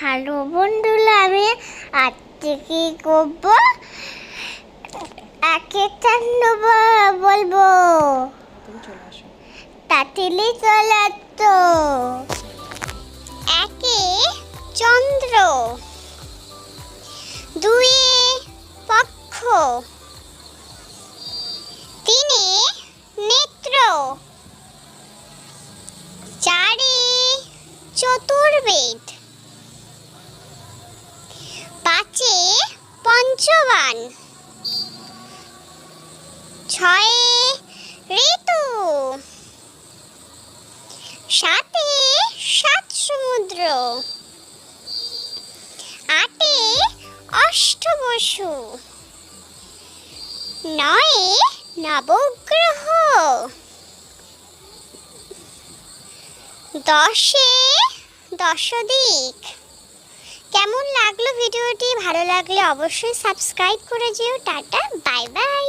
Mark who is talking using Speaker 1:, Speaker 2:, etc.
Speaker 1: Hello বন্ধুরা, আমি আজকে কি করবো? একে বলবো তাতিলি চলে আসতো। একে চন্দ্র, দুয়ে পক্ষ, তিনে নেত্র, চারে চতুর্বেদ, পাঁচে পঞ্চবান, ছয়ে ঋতু, সাতে সাত সমুদ্র, আটে অষ্টবসু, নয়ে নবগ্রহ, দশে দশদিক। কেমন লাগলো ভিডিওটি? ভালো লাগলে অবশ্যই সাবস্ক্রাইব করে যেও। Tata, bye bye.